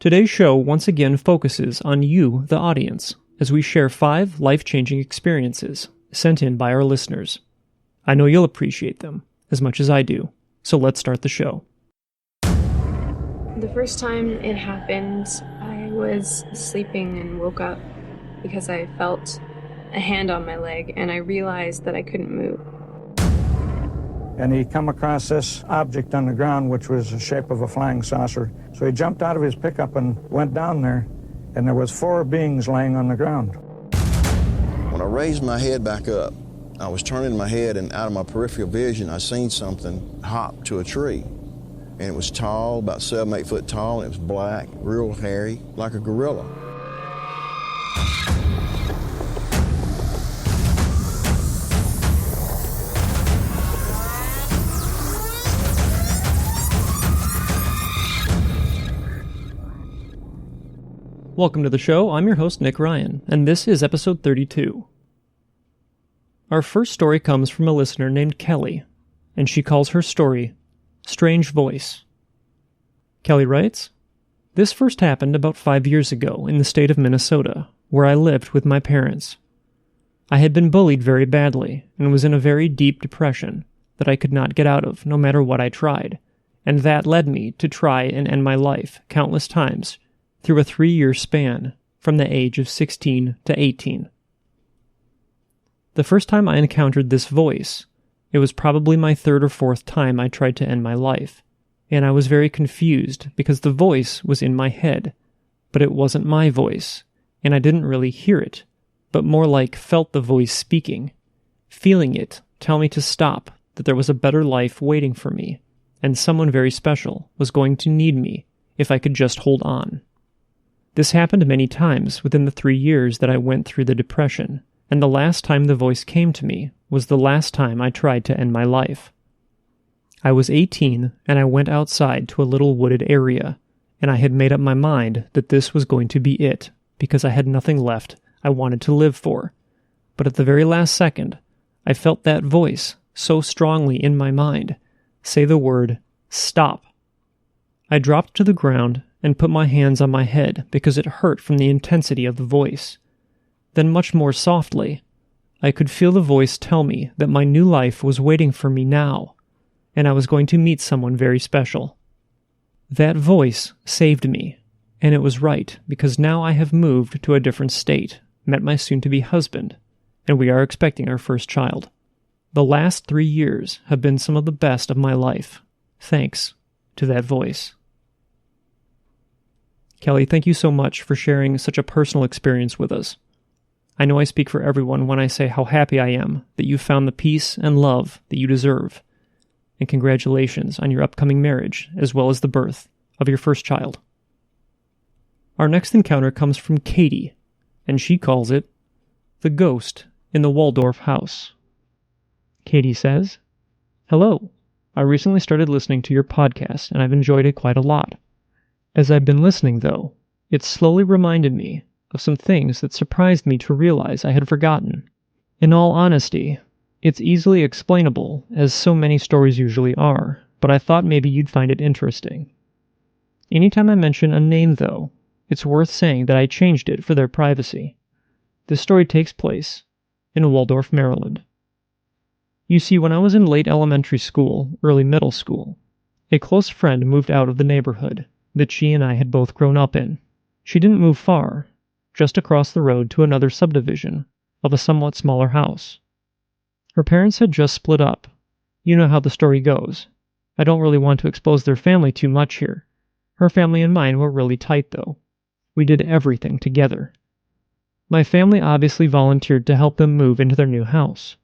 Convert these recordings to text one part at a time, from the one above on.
Today's show once again focuses on you, the audience, as we share 5 life-changing experiences sent in by our listeners. I know you'll appreciate them as much as I do, so let's start the show. The first time it happened, I was sleeping and woke up because I felt a hand on my leg and I realized that I couldn't move. And he come across this object on the ground, which was the shape of a flying saucer. So he jumped out of his pickup and went down there, and there was 4 beings laying on the ground. When I raised my head back up, I was turning my head, and out of my peripheral vision, I seen something hop to a tree. And it was tall, about 7, 8 foot tall, and it was black, real hairy, like a gorilla. Welcome to the show. I'm your host, Nick Ryan, and this is episode 32. Our first story comes from a listener named Kelly, and she calls her story, Strange Voice. Kelly writes, "This first happened about 5 years ago in the state of Minnesota, where I lived with my parents. I had been bullied very badly and was in a very deep depression that I could not get out of no matter what I tried, and that led me to try and end my life countless times through a 3-year span from the age of 16 to 18. The first time I encountered this voice, it was probably my 3rd or 4th time I tried to end my life, and I was very confused because the voice was in my head, but it wasn't my voice, and I didn't really hear it, but more like felt the voice speaking, feeling it tell me to stop, that there was a better life waiting for me, and someone very special was going to need me if I could just hold on. This happened many times within the 3 years that I went through the depression, and the last time the voice came to me was the last time I tried to end my life. I was 18, and I went outside to a little wooded area, and I had made up my mind that this was going to be it, because I had nothing left I wanted to live for. But at the very last second, I felt that voice so strongly in my mind say the word, "Stop." I dropped to the ground and put my hands on my head because it hurt from the intensity of the voice. Then much more softly, I could feel the voice tell me that my new life was waiting for me now, and I was going to meet someone very special. That voice saved me, and it was right because now I have moved to a different state, met my soon-to-be husband, and we are expecting our first child. The last 3 years have been some of the best of my life, thanks to that voice. Kelly, thank you so much for sharing such a personal experience with us. I know I speak for everyone when I say how happy I am that you found the peace and love that you deserve. And congratulations on your upcoming marriage, as well as the birth of your first child. Our next encounter comes from Katie, and she calls it The Ghost in the Waldorf House. Katie says, "Hello. I recently started listening to your podcast, and I've enjoyed it quite a lot. As I've been listening, though, it slowly reminded me of some things that surprised me to realize I had forgotten. In all honesty, it's easily explainable, as so many stories usually are, but I thought maybe you'd find it interesting. Anytime I mention a name, though, it's worth saying that I changed it for their privacy. This story takes place in Waldorf, Maryland. You see, when I was in late elementary school, early middle school, a close friend moved out of the neighborhood that she and I had both grown up in. She didn't move far, just across the road to another subdivision of a somewhat smaller house. Her parents had just split up. You know how the story goes. I don't really want to expose their family too much here. Her family and mine were really tight, though. We did everything together. My family obviously volunteered to help them move into their new house.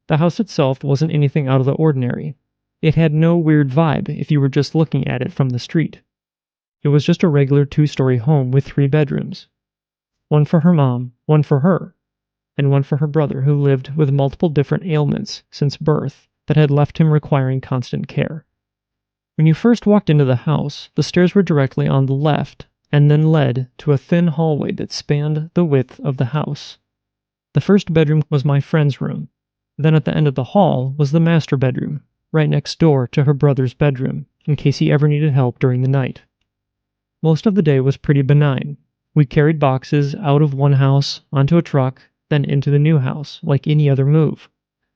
The house itself wasn't anything out of the ordinary. It had no weird vibe if you were just looking at it from the street. It was just a regular 2-story home with 3 bedrooms. One for her mom, one for her, and one for her brother who lived with multiple different ailments since birth that had left him requiring constant care. When you first walked into the house, the stairs were directly on the left and then led to a thin hallway that spanned the width of the house. The first bedroom was my friend's room. Then at the end of the hall was the master bedroom, right next door to her brother's bedroom, in case he ever needed help during the night. Most of the day was pretty benign. We carried boxes out of one house, onto a truck, then into the new house, like any other move.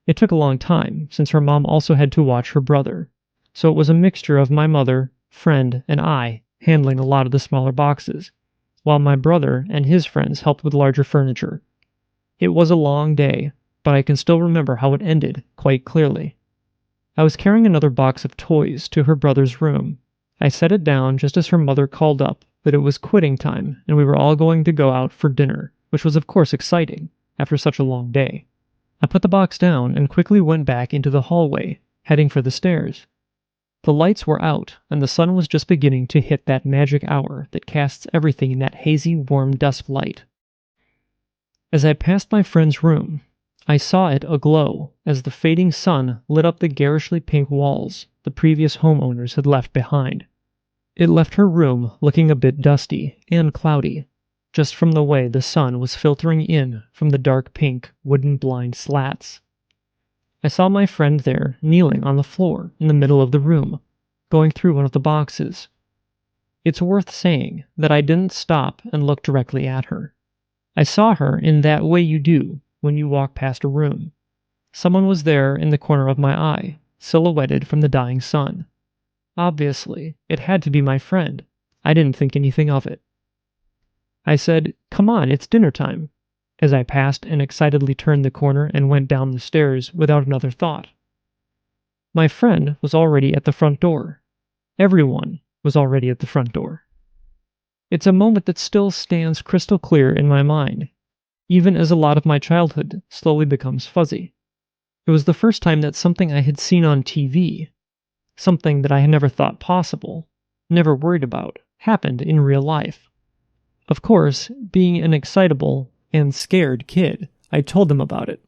It took a long time, since her mom also had to watch her brother, so it was a mixture of my mother, friend, and I handling a lot of the smaller boxes, while my brother and his friends helped with larger furniture. It was a long day, but I can still remember how it ended quite clearly. I was carrying another box of toys to her brother's room. I set it down just as her mother called up that it was quitting time and we were all going to go out for dinner, which was of course exciting after such a long day. I put the box down and quickly went back into the hallway, heading for the stairs. The lights were out and the sun was just beginning to hit that magic hour that casts everything in that hazy, warm dusk light. As I passed my friend's room, I saw it aglow as the fading sun lit up the garishly pink walls the previous homeowners had left behind. It left her room looking a bit dusty and cloudy, just from the way the sun was filtering in from the dark pink wooden blind slats. I saw my friend there kneeling on the floor in the middle of the room, going through one of the boxes. It's worth saying that I didn't stop and look directly at her. I saw her in that way you do when you walk past a room. Someone was there in the corner of my eye, silhouetted from the dying sun. Obviously, it had to be my friend. I didn't think anything of it. I said, "Come on, it's dinner time," as I passed and excitedly turned the corner and went down the stairs without another thought. My friend was already at the front door. Everyone was already at the front door. It's a moment that still stands crystal clear in my mind, even as a lot of my childhood slowly becomes fuzzy. It was the first time that something I had seen on TV, something that I had never thought possible, never worried about, happened in real life. Of course, being an excitable and scared kid, I told them about it,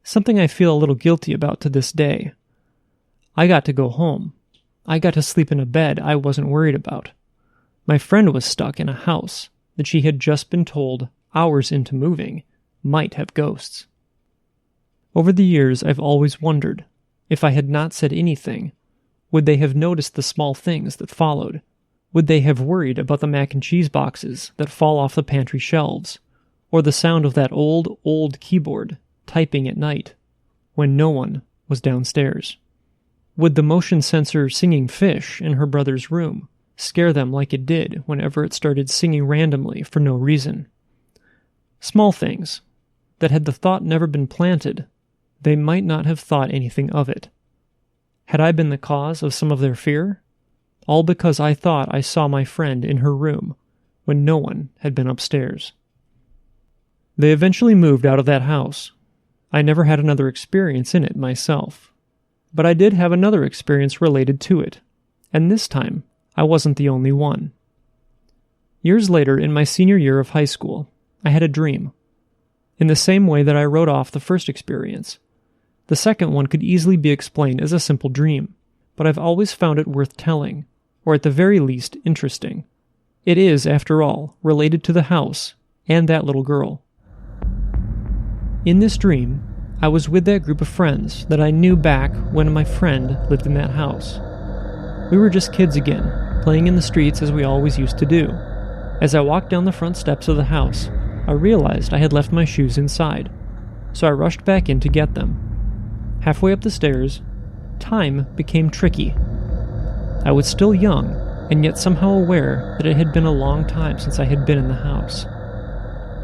something I feel a little guilty about to this day. I got to go home. I got to sleep in a bed I wasn't worried about. My friend was stuck in a house that she had just been told, hours into moving, might have ghosts. Over the years, I've always wondered, if I had not said anything, would they have noticed the small things that followed? Would they have worried about the mac and cheese boxes that fall off the pantry shelves, or the sound of that old keyboard typing at night when no one was downstairs? Would the motion sensor singing fish in her brother's room scare them like it did whenever it started singing randomly for no reason? Small things that, had the thought never been planted, they might not have thought anything of it. Had I been the cause of some of their fear? All because I thought I saw my friend in her room when no one had been upstairs. They eventually moved out of that house. I never had another experience in it myself, but I did have another experience related to it, and this time I wasn't the only one. Years later, in my senior year of high school, I had a dream. In the same way that I wrote off the first experience, the second one could easily be explained as a simple dream, but I've always found it worth telling, or at the very least interesting. It is, after all, related to the house and that little girl. In this dream, I was with that group of friends that I knew back when my friend lived in that house. We were just kids again, playing in the streets as we always used to do. As I walked down the front steps of the house, I realized I had left my shoes inside, so I rushed back in to get them. Halfway up the stairs, time became tricky. I was still young, and yet somehow aware that it had been a long time since I had been in the house.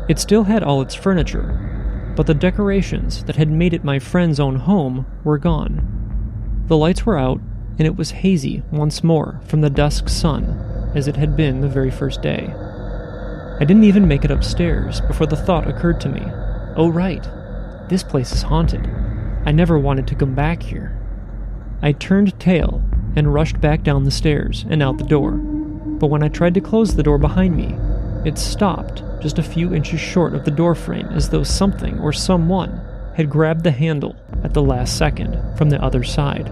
It still had all its furniture, but the decorations that had made it my friend's own home were gone. The lights were out, and it was hazy once more from the dusk sun, as it had been the very first day. I didn't even make it upstairs before the thought occurred to me, oh right, this place is haunted. I never wanted to come back here. I turned tail and rushed back down the stairs and out the door, but when I tried to close the door behind me, it stopped just a few inches short of the doorframe, as though something or someone had grabbed the handle at the last second from the other side.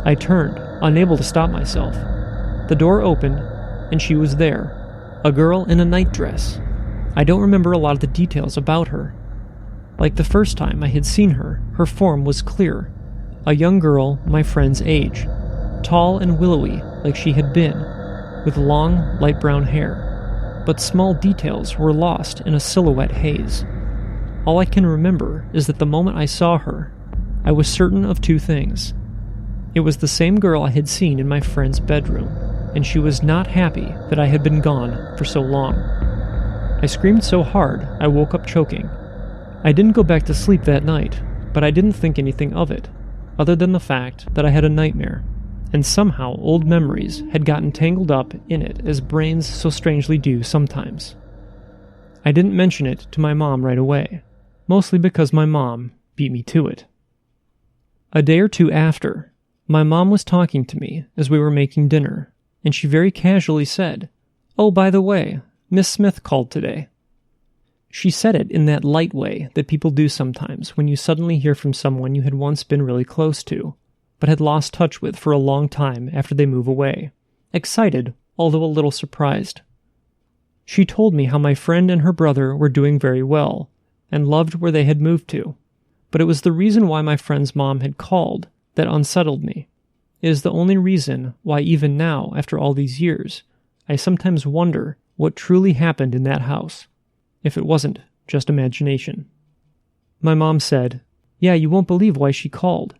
I turned, unable to stop myself. The door opened, and she was there, a girl in a nightdress. I don't remember a lot of the details about her. Like the first time I had seen her, her form was clear, a young girl my friend's age, tall and willowy like she had been, with long, light brown hair, but small details were lost in a silhouette haze. All I can remember is that the moment I saw her, I was certain of two things. It was the same girl I had seen in my friend's bedroom, and she was not happy that I had been gone for so long. I screamed so hard I woke up choking. I didn't go back to sleep that night, but I didn't think anything of it, other than the fact that I had a nightmare, and somehow old memories had gotten tangled up in it as brains so strangely do sometimes. I didn't mention it to my mom right away, mostly because my mom beat me to it. A day or two after, my mom was talking to me as we were making dinner, and she very casually said, "Oh, by the way, Miss Smith called today." She said it in that light way that people do sometimes when you suddenly hear from someone you had once been really close to, but had lost touch with for a long time after they move away, excited, although a little surprised. She told me how my friend and her brother were doing very well, and loved where they had moved to, but it was the reason why my friend's mom had called that unsettled me. It is the only reason why even now, after all these years, I sometimes wonder what truly happened in that house, if it wasn't just imagination. My mom said, "Yeah, you won't believe why she called.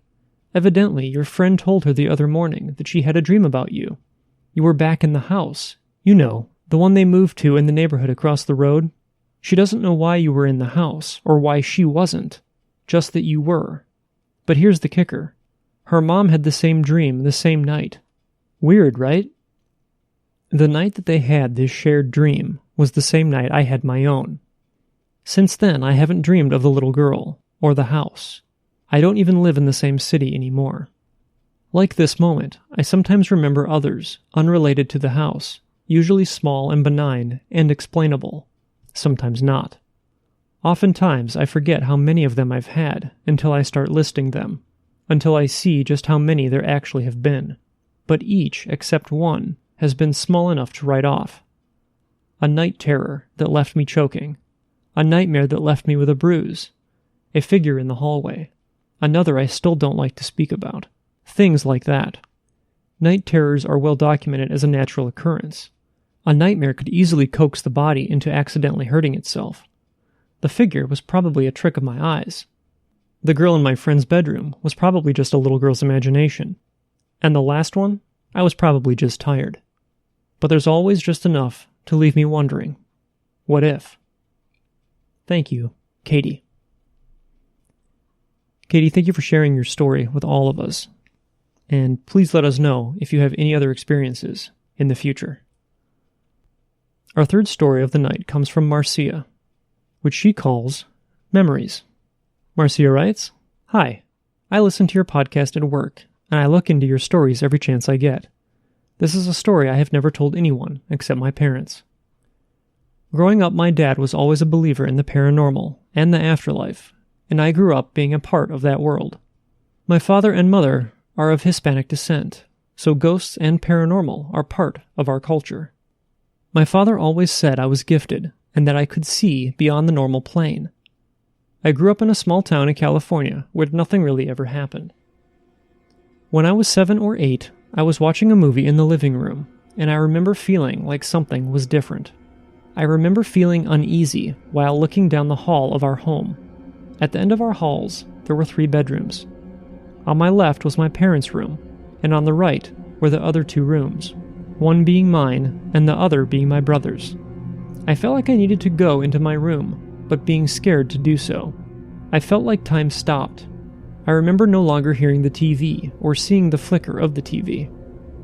Evidently, your friend told her the other morning that she had a dream about you. You were back in the house. You know, the one they moved to in the neighborhood across the road. She doesn't know why you were in the house, or why she wasn't, just that you were. But here's the kicker. Her mom had the same dream the same night. Weird, right?" The night that they had this shared dream was the same night I had my own. Since then, I haven't dreamed of the little girl, or the house. I don't even live in the same city anymore. Like this moment, I sometimes remember others, unrelated to the house, usually small and benign and explainable, sometimes not. Oftentimes, I forget how many of them I've had until I start listing them, until I see just how many there actually have been. But each, except one, has been small enough to write off. A night terror that left me choking. A nightmare that left me with a bruise. A figure in the hallway. Another I still don't like to speak about. Things like that. Night terrors are well documented as a natural occurrence. A nightmare could easily coax the body into accidentally hurting itself. The figure was probably a trick of my eyes. The girl in my friend's bedroom was probably just a little girl's imagination. And the last one, I was probably just tired. But there's always just enough to leave me wondering, what if? Thank you, Katie. Katie, thank you for sharing your story with all of us. And please let us know if you have any other experiences in the future. Our third story of the night comes from Marcia, which she calls Memories. Marcia writes, "Hi, I listen to your podcast at work, and I look into your stories every chance I get. This is a story I have never told anyone except my parents. Growing up, my dad was always a believer in the paranormal and the afterlife, and I grew up being a part of that world. My father and mother are of Hispanic descent, so ghosts and paranormal are part of our culture. My father always said I was gifted and that I could see beyond the normal plane. I grew up in a small town in California where nothing really ever happened. When I was 7 or 8, I was watching a movie in the living room, and I remember feeling like something was different. I remember feeling uneasy while looking down the hall of our home. At the end of our halls, there were 3 bedrooms. On my left was my parents' room, and on the right were the other 2 rooms, one being mine and the other being my brother's. I felt like I needed to go into my room, but being scared to do so. I felt like time stopped. I remember no longer hearing the TV or seeing the flicker of the TV.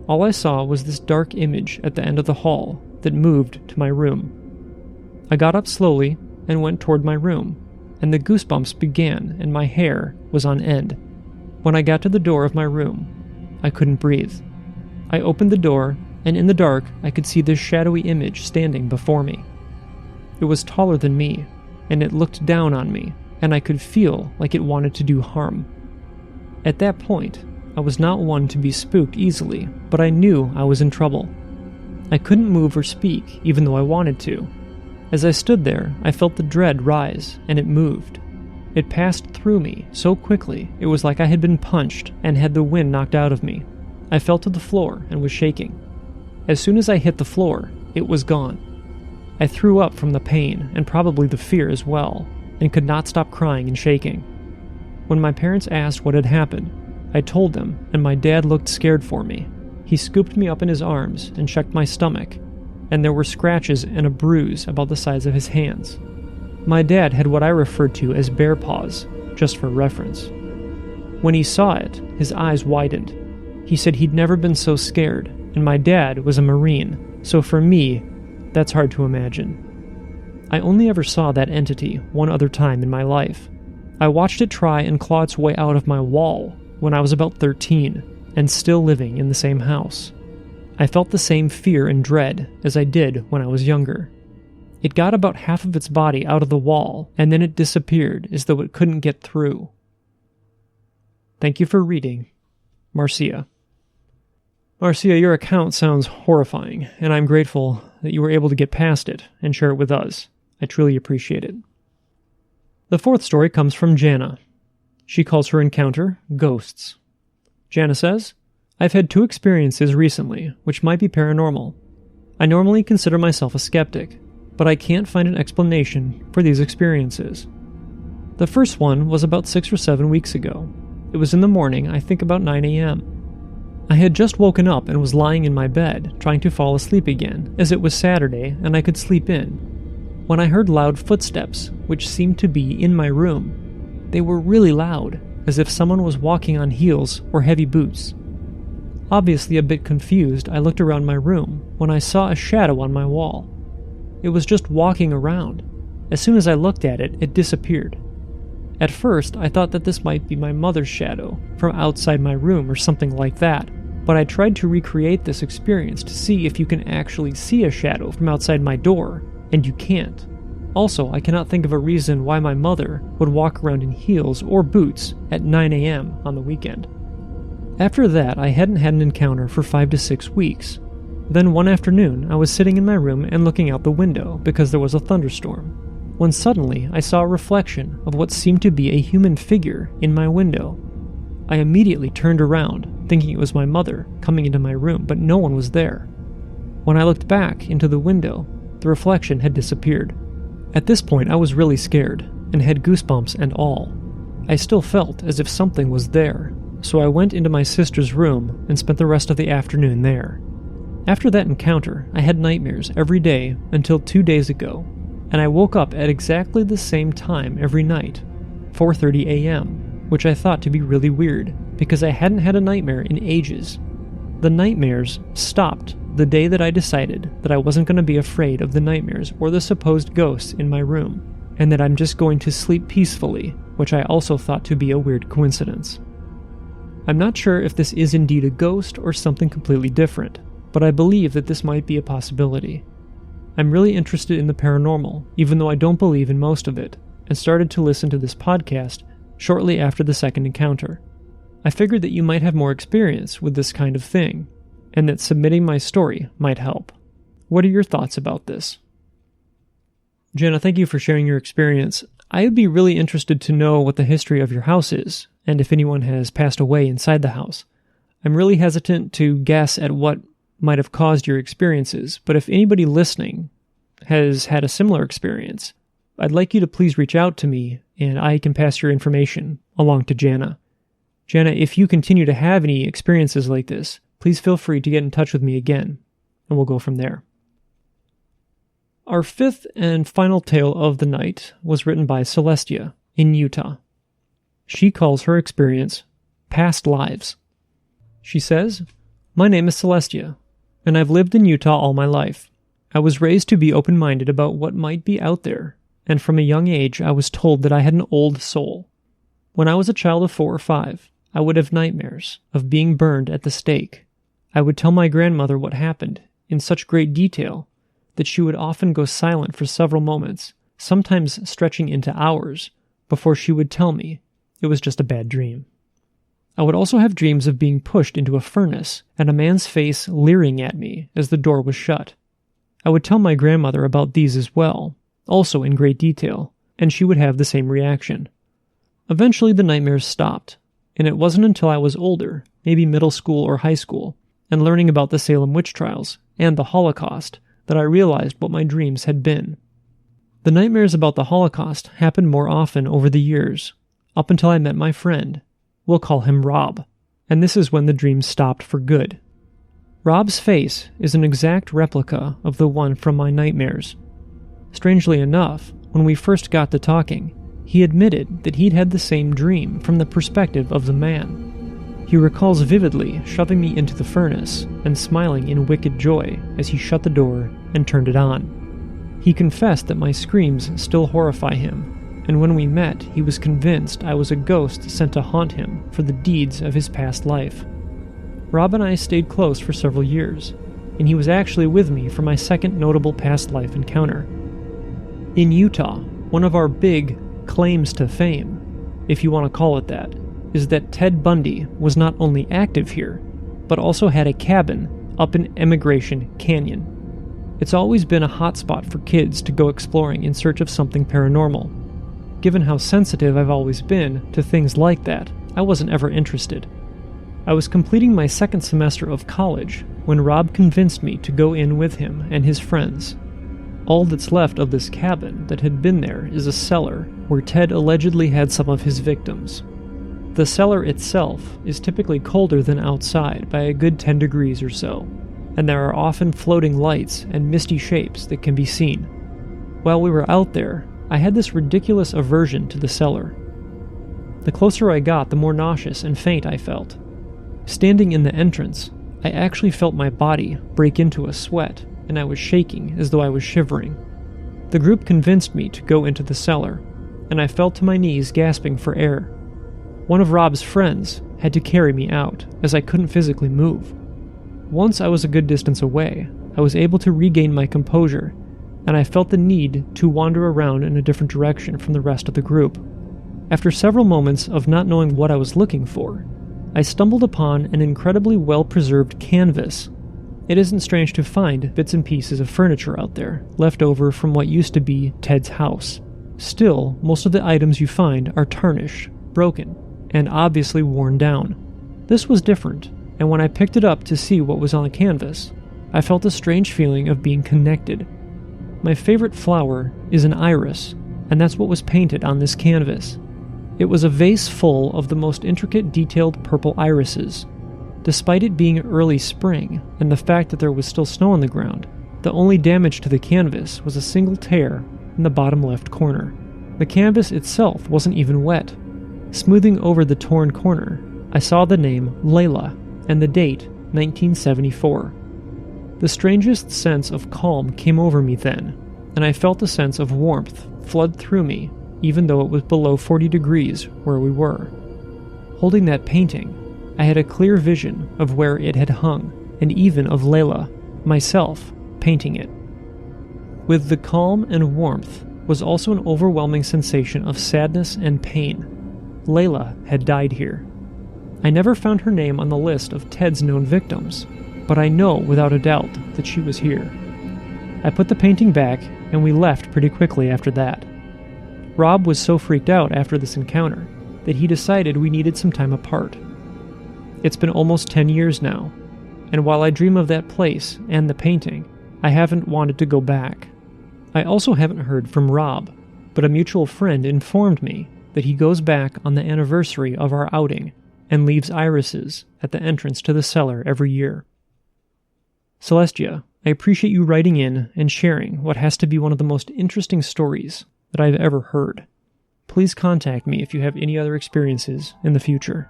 All I saw was this dark image at the end of the hall that moved to my room. I got up slowly and went toward my room, and the goosebumps began and my hair was on end. When I got to the door of my room, I couldn't breathe. I opened the door, and in the dark I could see this shadowy image standing before me. It was taller than me, and it looked down on me, and I could feel like it wanted to do harm. At that point, I was not one to be spooked easily, but I knew I was in trouble. I couldn't move or speak, even though I wanted to. As I stood there, I felt the dread rise, and it moved. It passed through me so quickly, it was like I had been punched and had the wind knocked out of me. I fell to the floor and was shaking. As soon as I hit the floor, it was gone. I threw up from the pain and probably the fear as well, and could not stop crying and shaking. When my parents asked what had happened, I told them, and my dad looked scared for me. He scooped me up in his arms and checked my stomach, and there were scratches and a bruise about the size of his hands. My dad had what I referred to as bear paws, just for reference. When he saw it, his eyes widened. He said he'd never been so scared, and my dad was a Marine, so for me, that's hard to imagine. I only ever saw that entity one other time in my life. I watched it try and claw its way out of my wall when I was about 13, and still living in the same house. I felt the same fear and dread as I did when I was younger. It got about half of its body out of the wall, and then it disappeared as though it couldn't get through. Thank you for reading, Marcia. Marcia, your account sounds horrifying, and I'm grateful that you were able to get past it and share it with us. I truly appreciate it. The fourth story comes from Jana. She calls her encounter ghosts. Jana says, I've had 2 experiences recently, which might be paranormal. I normally consider myself a skeptic, but I can't find an explanation for these experiences. The first one was about 6 or 7 weeks ago. It was in the morning, I think about 9 a.m. I had just woken up and was lying in my bed, trying to fall asleep again, as it was Saturday and I could sleep in, when I heard loud footsteps, which seemed to be in my room. They were really loud, as if someone was walking on heels or heavy boots. Obviously a bit confused, I looked around my room when I saw a shadow on my wall. It was just walking around. As soon as I looked at it, it disappeared. At first, I thought that this might be my mother's shadow from outside my room or something like that, but I tried to recreate this experience to see if you can actually see a shadow from outside my door, and you can't. Also, I cannot think of a reason why my mother would walk around in heels or boots at 9 a.m. on the weekend. After that, I hadn't had an encounter for 5 to 6 weeks. Then one afternoon, I was sitting in my room and looking out the window because there was a thunderstorm, when suddenly I saw a reflection of what seemed to be a human figure in my window. I immediately turned around, thinking it was my mother coming into my room, but no one was there. When I looked back into the window, the reflection had disappeared. At this point, I was really scared, and had goosebumps and all. I still felt as if something was there, so I went into my sister's room and spent the rest of the afternoon there. After that encounter, I had nightmares every day until 2 days ago, and I woke up at exactly the same time every night, 4:30 a.m., which I thought to be really weird, because I hadn't had a nightmare in ages. The nightmares stopped the day that I decided that I wasn't going to be afraid of the nightmares or the supposed ghosts in my room, and that I'm just going to sleep peacefully, which I also thought to be a weird coincidence. I'm not sure if this is indeed a ghost or something completely different, but I believe that this might be a possibility. I'm really interested in the paranormal, even though I don't believe in most of it, and started to listen to this podcast shortly after the second encounter. I figured that you might have more experience with this kind of thing, and that submitting my story might help. What are your thoughts about this? Jenna, thank you for sharing your experience. I would be really interested to know what the history of your house is, and if anyone has passed away inside the house. I'm really hesitant to guess at what might have caused your experiences, but if anybody listening has had a similar experience, I'd like you to please reach out to me, and I can pass your information along to Jana. Jana, if you continue to have any experiences like this, please feel free to get in touch with me again, and we'll go from there. Our fifth and final tale of the night was written by Celestia in Utah. She calls her experience past lives. She says, "My name is Celestia, and I've lived in Utah all my life. I was raised to be open-minded about what might be out there, and from a young age I was told that I had an old soul. When I was a child of 4 or 5, I would have nightmares of being burned at the stake. I would tell my grandmother what happened in such great detail that she would often go silent for several moments, sometimes stretching into hours, before she would tell me it was just a bad dream. I would also have dreams of being pushed into a furnace and a man's face leering at me as the door was shut. I would tell my grandmother about these as well, also in great detail, and she would have the same reaction. Eventually the nightmares stopped, and it wasn't until I was older, maybe middle school or high school, and learning about the Salem witch trials, and the Holocaust that I realized what my dreams had been. The nightmares about the Holocaust happened more often over the years, up until I met my friend. We'll call him Rob, and this is when the dreams stopped for good. Rob's face is an exact replica of the one from my nightmares. Strangely enough, when we first got to talking, he admitted that he'd had the same dream from the perspective of the man. He recalls vividly shoving me into the furnace and smiling in wicked joy as he shut the door and turned it on. He confessed that my screams still horrify him, and when we met, he was convinced I was a ghost sent to haunt him for the deeds of his past life. Rob and I stayed close for several years, and he was actually with me for my second notable past life encounter. In Utah, one of our big claims to fame, if you want to call it that, is that Ted Bundy was not only active here, but also had a cabin up in Emigration Canyon. It's always been a hotspot for kids to go exploring in search of something paranormal. Given how sensitive I've always been to things like that, I wasn't ever interested. I was completing my second semester of college when Rob convinced me to go in with him and his friends. All that's left of this cabin that had been there is a cellar where Ted allegedly had some of his victims. The cellar itself is typically colder than outside by a good 10 degrees or so, and there are often floating lights and misty shapes that can be seen. While we were out there, I had this ridiculous aversion to the cellar. The closer I got, the more nauseous and faint I felt. Standing in the entrance, I actually felt my body break into a sweat, and I was shaking as though I was shivering. The group convinced me to go into the cellar, and I fell to my knees gasping for air. One of Rob's friends had to carry me out, as I couldn't physically move. Once I was a good distance away, I was able to regain my composure, and I felt the need to wander around in a different direction from the rest of the group. After several moments of not knowing what I was looking for, I stumbled upon an incredibly well-preserved canvas. It isn't strange to find bits and pieces of furniture out there, left over from what used to be Ted's house. Still, most of the items you find are tarnished, broken, and obviously worn down. This was different, and when I picked it up to see what was on the canvas, I felt a strange feeling of being connected. My favorite flower is an iris, and that's what was painted on this canvas. It was a vase full of the most intricate detailed purple irises. Despite it being early spring, and the fact that there was still snow on the ground, the only damage to the canvas was a single tear in the bottom left corner. The canvas itself wasn't even wet. Smoothing over the torn corner, I saw the name Layla and the date 1974. The strangest sense of calm came over me then, and I felt a sense of warmth flood through me, even though it was below 40 degrees where we were. Holding that painting, I had a clear vision of where it had hung, and even of Layla, myself, painting it. With the calm and warmth was also an overwhelming sensation of sadness and pain. Layla had died here. I never found her name on the list of Ted's known victims, but I know without a doubt that she was here. I put the painting back, and we left pretty quickly after that. Rob was so freaked out after this encounter that he decided we needed some time apart. It's been almost 10 years now, and while I dream of that place and the painting, I haven't wanted to go back. I also haven't heard from Rob, but a mutual friend informed me that he goes back on the anniversary of our outing and leaves irises at the entrance to the cellar every year. Celestia, I appreciate you writing in and sharing what has to be one of the most interesting stories that I've ever heard. Please contact me if you have any other experiences in the future.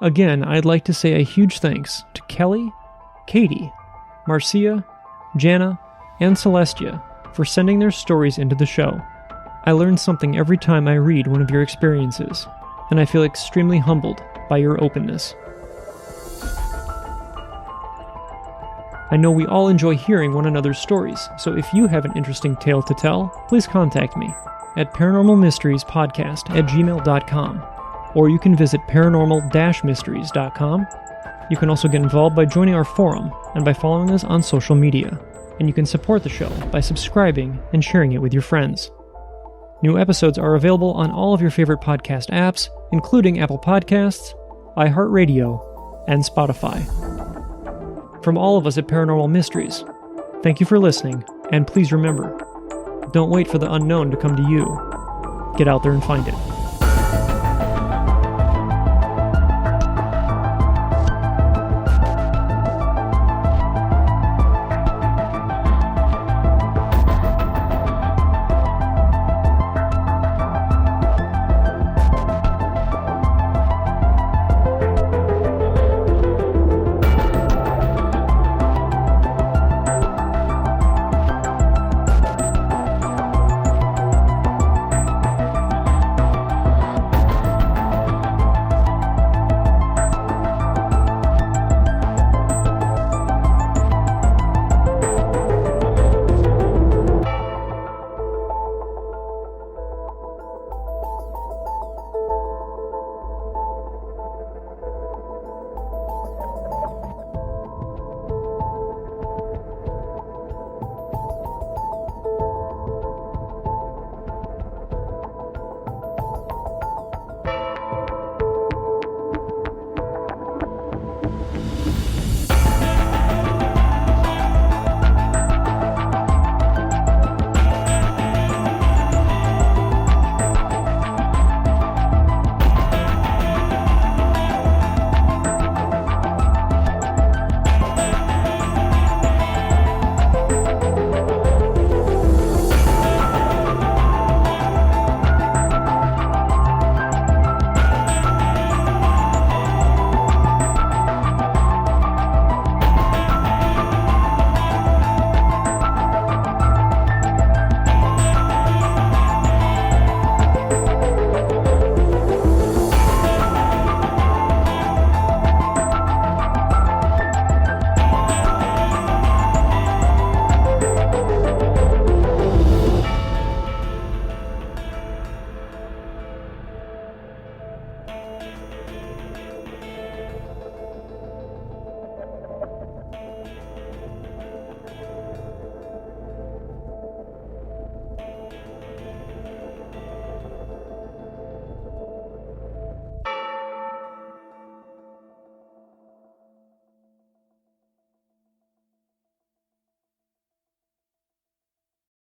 Again, I'd like to say a huge thanks to Kelly, Katie, Marcia, Jana, and Celestia for sending their stories into the show. I learn something every time I read one of your experiences, and I feel extremely humbled by your openness. I know we all enjoy hearing one another's stories, so if you have an interesting tale to tell, please contact me at paranormalmysteriesPodcast@gmail.com, or you can visit paranormal-mysteries.com. You can also get involved by joining our forum and by following us on social media, and you can support the show by subscribing and sharing it with your friends. New episodes are available on all of your favorite podcast apps, including Apple Podcasts, iHeartRadio, and Spotify. From all of us at Paranormal Mysteries, thank you for listening, and please remember, don't wait for the unknown to come to you. Get out there and find it.